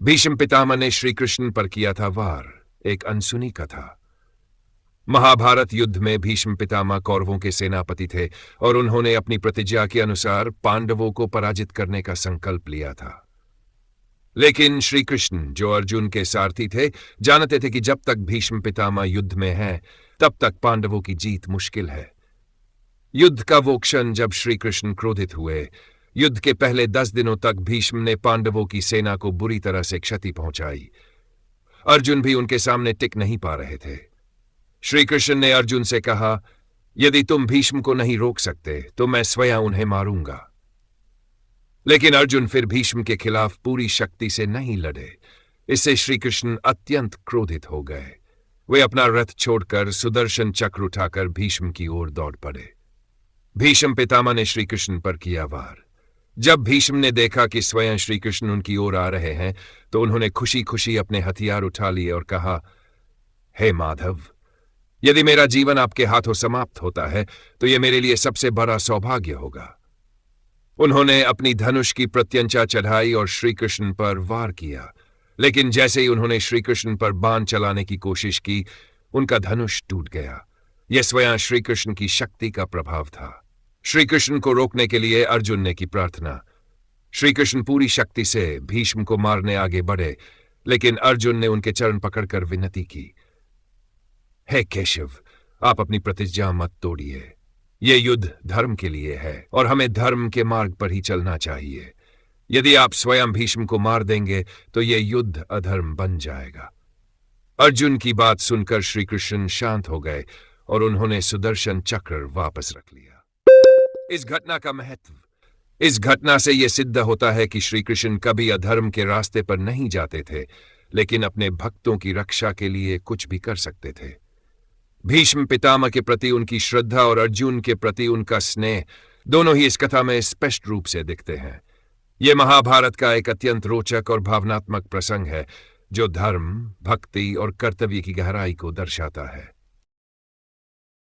भीष्म पितामह ने श्री कृष्ण पर किया था वार। एक अनसुनी कथा। महाभारत युद्ध में भीष्म पितामह कौरवों के सेनापति थे और उन्होंने अपनी प्रतिज्ञा के अनुसार पांडवों को पराजित करने का संकल्प लिया था। लेकिन श्री कृष्ण, जो अर्जुन के सारथी थे, जानते थे कि जब तक भीष्म पितामह युद्ध में हैं, तब तक पांडवों की जीत मुश्किल है। युद्ध का वो क्षण जब श्री कृष्ण क्रोधित हुए। युद्ध के पहले 10 दिनों तक भीष्म ने पांडवों की सेना को बुरी तरह से क्षति पहुंचाई। अर्जुन भी उनके सामने टिक नहीं पा रहे थे। श्री कृष्ण ने अर्जुन से कहा, यदि तुम भीष्म को नहीं रोक सकते तो मैं स्वयं उन्हें मारूंगा। लेकिन अर्जुन फिर भीष्म के खिलाफ पूरी शक्ति से नहीं लड़े। इससे श्री कृष्ण अत्यंत क्रोधित हो गए। वे अपना रथ छोड़कर सुदर्शन चक्र उठाकर भीष्म की ओर दौड़ पड़े। भीष्म पितामह ने श्री कृष्ण पर किया वार। जब भीष्म ने देखा कि स्वयं श्री कृष्ण उनकी ओर आ रहे हैं, तो उन्होंने खुशी खुशी अपने हथियार उठा लिए और कहा, हे माधव, यदि मेरा जीवन आपके हाथों समाप्त होता है तो यह मेरे लिए सबसे बड़ा सौभाग्य होगा। उन्होंने अपनी धनुष की प्रत्यंचा चढ़ाई और श्री कृष्ण पर वार किया। लेकिन जैसे ही उन्होंने श्री कृष्ण पर बाण चलाने की कोशिश की, उनका धनुष टूट गया। यह स्वयं श्री कृष्ण की शक्ति का प्रभाव था। श्री कृष्ण को रोकने के लिए अर्जुन ने की प्रार्थना। श्री कृष्ण पूरी शक्ति से भीष्म को मारने आगे बढ़े, लेकिन अर्जुन ने उनके चरण पकड़कर विनती की, हे केशव, आप अपनी प्रतिज्ञा मत तोड़िए। यह युद्ध धर्म के लिए है और हमें धर्म के मार्ग पर ही चलना चाहिए। यदि आप स्वयं भीष्म को मार देंगे तो यह युद्ध अधर्म बन जाएगा। अर्जुन की बात सुनकर श्री कृष्ण शांत हो गए और उन्होंने सुदर्शन चक्र वापस रख लिया। इस घटना का महत्व। इस घटना से यह सिद्ध होता है कि श्री कृष्ण कभी अधर्म के रास्ते पर नहीं जाते थे, लेकिन अपने भक्तों की रक्षा के लिए कुछ भी कर सकते थे। भीष्म पितामह के प्रति उनकी श्रद्धा और अर्जुन के प्रति उनका स्नेह दोनों ही इस कथा में स्पष्ट रूप से दिखते हैं। यह महाभारत का एक अत्यंत रोचक और भावनात्मक प्रसंग है, जो धर्म, भक्ति और कर्तव्य की गहराई को दर्शाता है।